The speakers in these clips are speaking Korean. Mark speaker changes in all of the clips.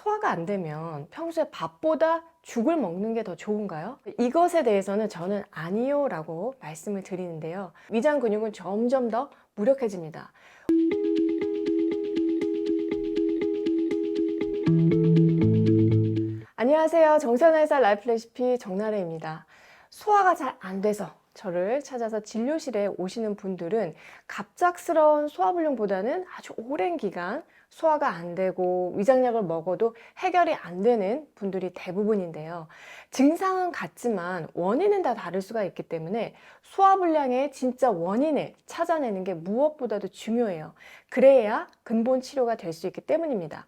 Speaker 1: 소화가 안 되면 평소에 밥보다 죽을 먹는 게 더 좋은가요? 이것에 대해서는 저는 아니요 라고 말씀을 드리는데요. 위장 근육은 점점 더 무력해집니다. 안녕하세요. 정선의 살 라이프 레시피 정나래입니다. 소화가 잘 안 돼서 저를 찾아서 진료실에 오시는 분들은 갑작스러운 소화불량보다는 아주 오랜 기간 소화가 안 되고 위장약을 먹어도 해결이 안 되는 분들이 대부분인데요. 증상은 같지만 원인은 다 다를 수가 있기 때문에 소화불량의 진짜 원인을 찾아내는 게 무엇보다도 중요해요. 그래야 근본 치료가 될 수 있기 때문입니다.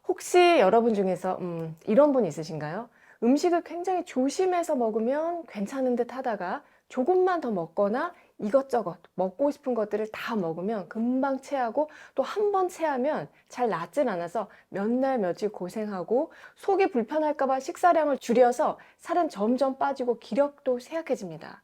Speaker 1: 혹시 여러분 중에서 이런 분 있으신가요? 음식을 굉장히 조심해서 먹으면 괜찮은 듯 하다가 조금만 더 먹거나 이것저것 먹고 싶은 것들을 다 먹으면 금방 체하고 또 한 번 체하면 잘 낫진 않아서 몇 날 며칠 고생하고 속이 불편할까 봐 식사량을 줄여서 살은 점점 빠지고 기력도 쇠약해집니다.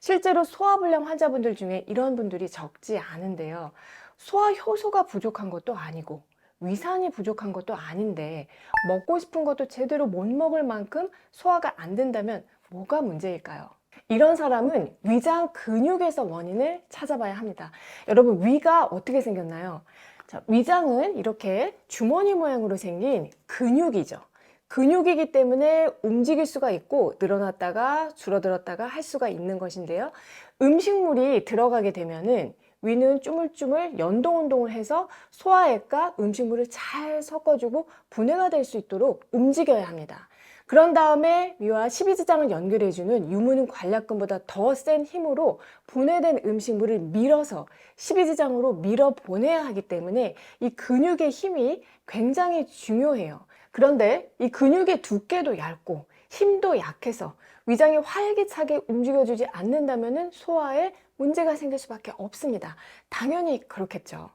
Speaker 1: 실제로 소화불량 환자분들 중에 이런 분들이 적지 않은데요. 소화 효소가 부족한 것도 아니고 위산이 부족한 것도 아닌데 먹고 싶은 것도 제대로 못 먹을 만큼 소화가 안 된다면 뭐가 문제일까요? 이런 사람은 위장 근육에서 원인을 찾아봐야 합니다. 여러분, 위가 어떻게 생겼나요? 자, 위장은 이렇게 주머니 모양으로 생긴 근육이죠. 근육이기 때문에 움직일 수가 있고 늘어났다가 줄어들었다가 할 수가 있는 것인데요. 음식물이 들어가게 되면은 위는 쭈물쭈물 연동운동을 해서 소화액과 음식물을 잘 섞어주고 분해가 될 수 있도록 움직여야 합니다. 그런 다음에 위와 십이지장을 연결해주는 유무는 관략근보다 더 센 힘으로 분해된 음식물을 밀어서 십이지장으로 밀어 보내야 하기 때문에 이 근육의 힘이 굉장히 중요해요. 그런데 이 근육의 두께도 얇고 힘도 약해서 위장이 활기차게 움직여주지 않는다면 소화에 문제가 생길 수밖에 없습니다. 당연히 그렇겠죠.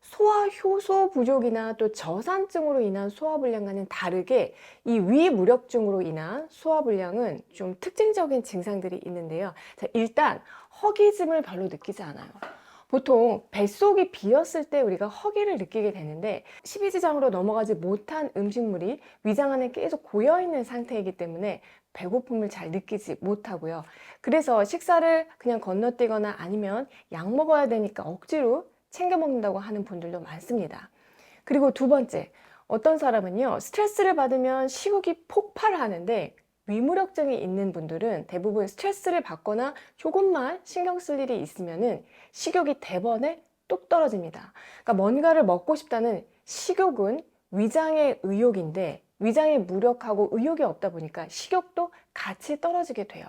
Speaker 1: 소화 효소 부족이나 또 저산증으로 인한 소화불량과는 다르게 이 위무력증으로 인한 소화불량은 좀 특징적인 증상들이 있는데요. 자, 일단 허기짐을 별로 느끼지 않아요. 보통 뱃속이 비었을 때 우리가 허기를 느끼게 되는데 십이지장으로 넘어가지 못한 음식물이 위장 안에 계속 고여있는 상태이기 때문에 배고픔을 잘 느끼지 못하고요. 그래서 식사를 그냥 건너뛰거나 아니면 약 먹어야 되니까 억지로 챙겨 먹는다고 하는 분들도 많습니다. 그리고 두 번째, 어떤 사람은요, 스트레스를 받으면 식욕이 폭발하는데 위무력증이 있는 분들은 대부분 스트레스를 받거나 조금만 신경 쓸 일이 있으면은 식욕이 대번에 뚝 떨어집니다. 그러니까 뭔가를 먹고 싶다는 식욕은 위장의 의욕인데 위장이 무력하고 의욕이 없다 보니까 식욕도 같이 떨어지게 돼요.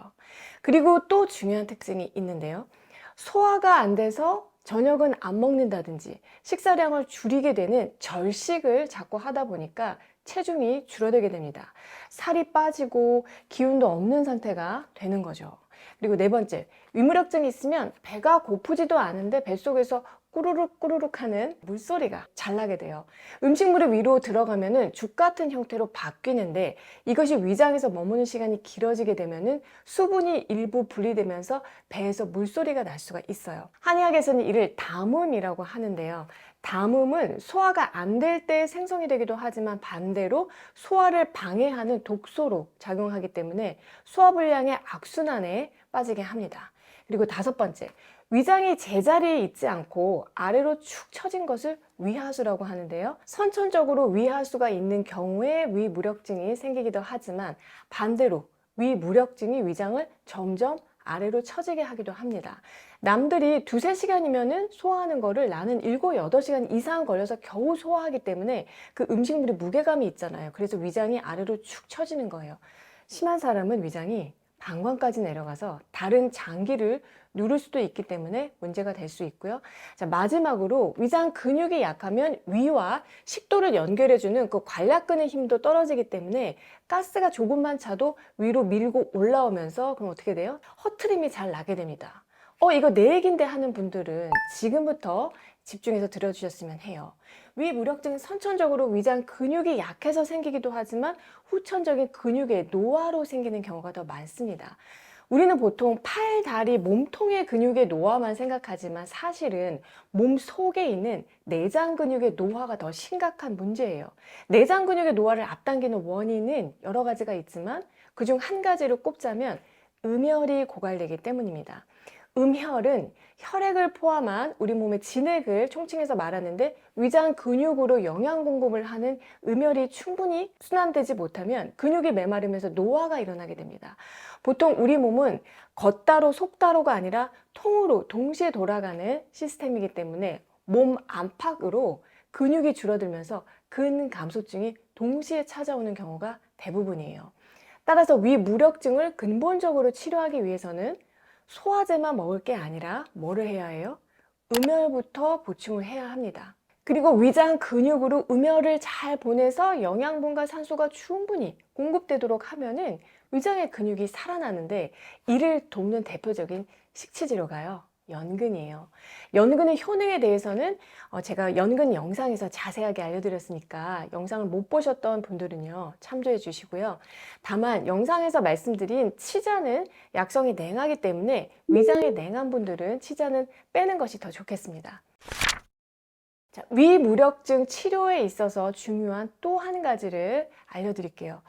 Speaker 1: 그리고 또 중요한 특징이 있는데요. 소화가 안 돼서 저녁은 안 먹는다든지 식사량을 줄이게 되는 절식을 자꾸 하다 보니까 체중이 줄어들게 됩니다. 살이 빠지고 기운도 없는 상태가 되는 거죠. 그리고 네 번째, 위무력증이 있으면 배가 고프지도 않은데 뱃속에서 꾸르륵 꾸르륵 하는 물소리가 잘 나게 돼요. 음식물이 위로 들어가면은 죽 같은 형태로 바뀌는데 이것이 위장에서 머무는 시간이 길어지게 되면은 수분이 일부 분리되면서 배에서 물소리가 날 수가 있어요. 한의학에서는 이를 담음이라고 하는데요. 담음은 소화가 안 될 때 생성이 되기도 하지만 반대로 소화를 방해하는 독소로 작용하기 때문에 소화불량의 악순환에 빠지게 합니다. 그리고 다섯 번째, 위장이 제자리에 있지 않고 아래로 축 처진 것을 위하수라고 하는데요. 선천적으로 위하수가 있는 경우에 위무력증이 생기기도 하지만 반대로 위무력증이 위장을 점점 아래로 처지게 하기도 합니다. 남들이 2~3시간이면 소화하는 거를 나는 7~8시간 이상 걸려서 겨우 소화하기 때문에 그 음식물이 무게감이 있잖아요. 그래서 위장이 아래로 축 처지는 거예요. 심한 사람은 위장이 방광까지 내려가서 다른 장기를 누를 수도 있기 때문에 문제가 될 수 있고요. 자, 마지막으로 위장 근육이 약하면 위와 식도를 연결해주는 그 관략근의 힘도 떨어지기 때문에 가스가 조금만 차도 위로 밀고 올라오면서 그럼 어떻게 돼요? 허트림이 잘 나게 됩니다. 이거 내 얘긴데 하는 분들은 지금부터 집중해서 들어주셨으면 해요. 위무력증은 선천적으로 위장 근육이 약해서 생기기도 하지만 후천적인 근육의 노화로 생기는 경우가 더 많습니다. 우리는 보통 팔, 다리, 몸통의 근육의 노화만 생각하지만 사실은 몸 속에 있는 내장 근육의 노화가 더 심각한 문제예요. 내장 근육의 노화를 앞당기는 원인은 여러 가지가 있지만 그중 한 가지를 꼽자면 음혈이 고갈되기 때문입니다. 음혈은 혈액을 포함한 우리 몸의 진액을 총칭해서 말하는데 위장 근육으로 영양 공급을 하는 음혈이 충분히 순환되지 못하면 근육이 메마르면서 노화가 일어나게 됩니다. 보통 우리 몸은 걷다로 속다로가 아니라 통으로 동시에 돌아가는 시스템이기 때문에 몸 안팎으로 근육이 줄어들면서 근감소증이 동시에 찾아오는 경우가 대부분이에요. 따라서 위무력증을 근본적으로 치료하기 위해서는 소화제만 먹을 게 아니라 뭐를 해야 해요? 음혈부터 보충을 해야 합니다. 그리고 위장 근육으로 음혈을 잘 보내서 영양분과 산소가 충분히 공급되도록 하면은 위장의 근육이 살아나는데 이를 돕는 대표적인 식치지료가요. 연근이에요. 연근의 효능에 대해서는 제가 연근 영상에서 자세하게 알려드렸으니까 영상을 못 보셨던 분들은요, 참조해 주시고요. 다만 영상에서 말씀드린 치자는 약성이 냉하기 때문에 위장이 냉한 분들은 치자는 빼는 것이 더 좋겠습니다. 자, 위무력증 치료에 있어서 중요한 또 한 가지를 알려드릴게요.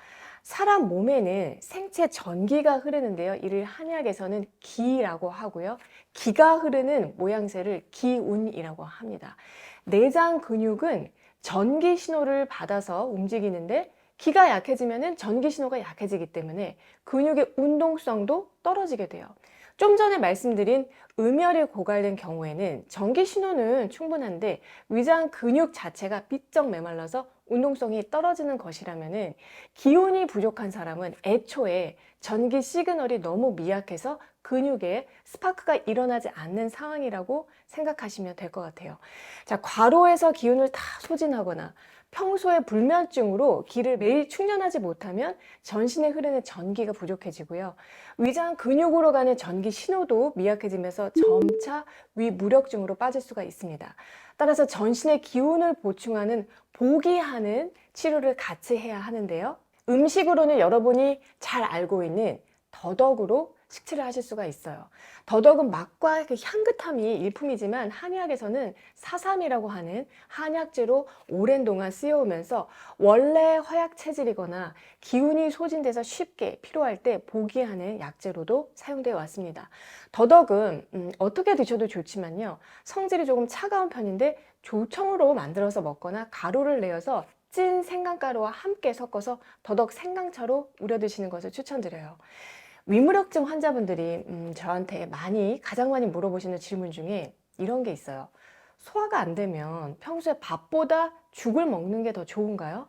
Speaker 1: 사람 몸에는 생체 전기가 흐르는데요. 이를 한의학에서는 기라고 하고요. 기가 흐르는 모양새를 기운이라고 합니다. 내장 근육은 전기 신호를 받아서 움직이는데 기가 약해지면 전기 신호가 약해지기 때문에 근육의 운동성도 떨어지게 돼요. 좀 전에 말씀드린 음혈이 고갈된 경우에는 전기 신호는 충분한데 위장 근육 자체가 비쩍 메말라서 운동성이 떨어지는 것이라면은 기운이 부족한 사람은 애초에 전기 시그널이 너무 미약해서 근육에 스파크가 일어나지 않는 상황이라고 생각하시면 될 것 같아요. 자, 과로해서 기운을 다 소진하거나 평소에 불면증으로 기를 매일 충전하지 못하면 전신에 흐르는 전기가 부족해지고요. 위장 근육으로 가는 전기 신호도 미약해지면서 점차 위무력증으로 빠질 수가 있습니다. 따라서 전신의 기운을 보충하는 보기하는 치료를 같이 해야 하는데요. 음식으로는 여러분이 잘 알고 있는 더덕으로 식치를 하실 수가 있어요. 더덕은 맛과 그 향긋함이 일품이지만 한의학에서는 사삼이라고 하는 한약재로 오랜 동안 쓰여오면서 원래 허약 체질이거나 기운이 소진돼서 쉽게 피로할 때 보기하는 약재로도 사용되어 왔습니다. 더덕은 어떻게 드셔도 좋지만요. 성질이 조금 차가운 편인데 조청으로 만들어서 먹거나 가루를 내어서 찐 생강가루와 함께 섞어서 더덕 생강차로 우려 드시는 것을 추천드려요. 위무력증 환자분들이 저한테 가장 많이 물어보시는 질문 중에 이런 게 있어요. 소화가 안 되면 평소에 밥보다 죽을 먹는 게 더 좋은가요?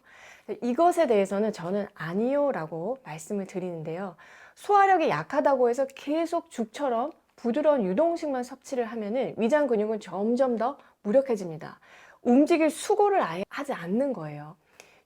Speaker 1: 이것에 대해서는 저는 아니요 라고 말씀을 드리는데요. 소화력이 약하다고 해서 계속 죽처럼 부드러운 유동식만 섭취를 하면은 위장 근육은 점점 더 무력해집니다. 움직일 수고를 아예 하지 않는 거예요.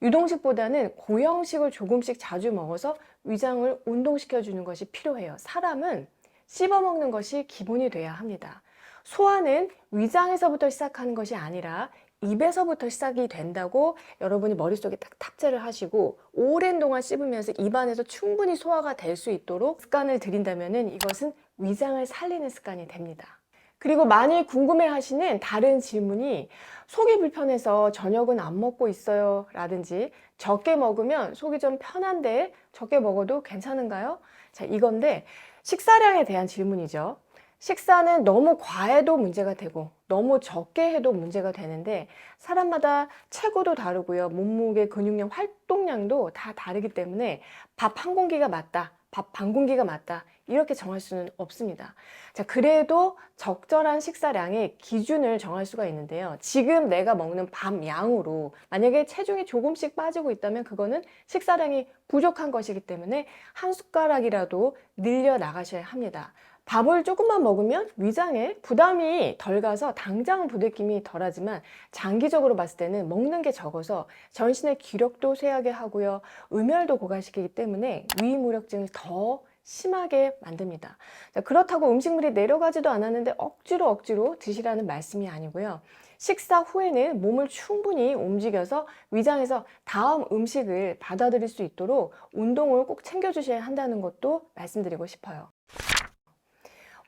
Speaker 1: 유동식보다는 고형식을 조금씩 자주 먹어서 위장을 운동시켜 주는 것이 필요해요. 사람은 씹어 먹는 것이 기본이 돼야 합니다. 소화는 위장에서부터 시작하는 것이 아니라 입에서부터 시작이 된다고 여러분이 머릿속에 딱 탑재를 하시고 오랜 동안 씹으면서 입안에서 충분히 소화가 될 수 있도록 습관을 들인다면 이것은 위장을 살리는 습관이 됩니다. 그리고 많이 궁금해 하시는 다른 질문이 속이 불편해서 저녁은 안 먹고 있어요 라든지 적게 먹으면 속이 좀 편한데 적게 먹어도 괜찮은가요? 자, 이건데 식사량에 대한 질문이죠. 식사는 너무 과해도 문제가 되고 너무 적게 해도 문제가 되는데 사람마다 체구도 다르고요. 몸무게, 근육량, 활동량도 다 다르기 때문에 밥 한 공기가 맞다, 밥 반 공기가 맞다 이렇게 정할 수는 없습니다. 자, 그래도 적절한 식사량의 기준을 정할 수가 있는데요. 지금 내가 먹는 밥 양으로 만약에 체중이 조금씩 빠지고 있다면 그거는 식사량이 부족한 것이기 때문에 한 숟가락이라도 늘려 나가셔야 합니다. 밥을 조금만 먹으면 위장에 부담이 덜 가서 당장 부대낌이 덜하지만 장기적으로 봤을 때는 먹는 게 적어서 전신의 기력도 쇠하게 하고요. 음혈도 고갈시키기 때문에 위무력증을 더 심하게 만듭니다. 자, 그렇다고 음식물이 내려가지도 않았는데 억지로 드시라는 말씀이 아니고요. 식사 후에는 몸을 충분히 움직여서 위장에서 다음 음식을 받아들일 수 있도록 운동을 꼭 챙겨주셔야 한다는 것도 말씀드리고 싶어요.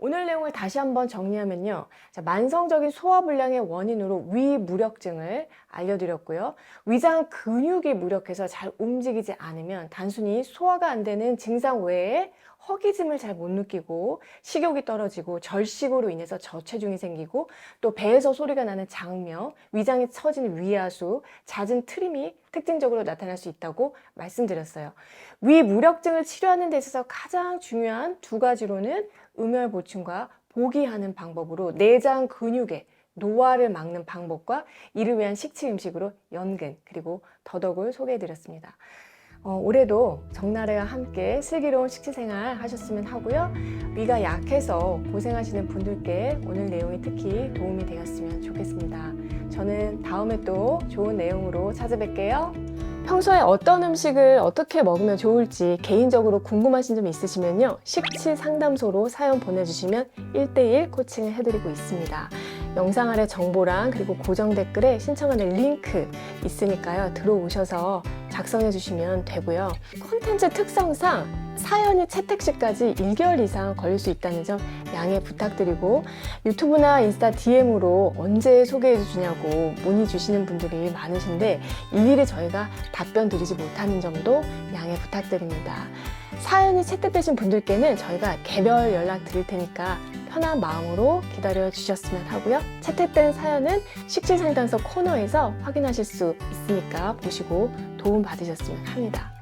Speaker 1: 오늘 내용을 다시 한번 정리하면요. 자, 만성적인 소화불량의 원인으로 위무력증을 알려드렸고요. 위장 근육이 무력해서 잘 움직이지 않으면 단순히 소화가 안 되는 증상 외에 허기짐을 잘 못 느끼고 식욕이 떨어지고 절식으로 인해서 저체중이 생기고 또 배에서 소리가 나는 장명, 위장에 처지는 위하수, 잦은 트림이 특징적으로 나타날 수 있다고 말씀드렸어요. 위무력증을 치료하는 데 있어서 가장 중요한 두 가지로는 음혈 보충과 보기하는 방법으로 내장 근육의 노화를 막는 방법과 이를 위한 식치 음식으로 연근 그리고 더덕을 소개해드렸습니다. 올해도 정나래와 함께 슬기로운 식치생활 하셨으면 하고요. 위가 약해서 고생하시는 분들께 오늘 내용이 특히 도움이 되었으면 좋겠습니다. 저는 다음에 또 좋은 내용으로 찾아뵐게요. 평소에 어떤 음식을 어떻게 먹으면 좋을지 개인적으로 궁금하신 점 있으시면요. 식치 상담소로 사연 보내주시면 1:1 코칭을 해드리고 있습니다. 영상 아래 정보랑 그리고 고정 댓글에 신청하는 링크 있으니까요. 들어오셔서 작성해 주시면 되고요. 콘텐츠 특성상 사연이 채택 시까지 1개월 이상 걸릴 수 있다는 점 양해 부탁드리고 유튜브나 인스타 DM으로 언제 소개해 주시냐고 문의 주시는 분들이 많으신데 일일이 저희가 답변 드리지 못하는 점도 양해 부탁드립니다. 사연이 채택되신 분들께는 저희가 개별 연락 드릴 테니까 편한 마음으로 기다려 주셨으면 하고요. 채택된 사연은 식치상담소 코너에서 확인하실 수 있으니까 보시고 도움 받으셨으면 합니다.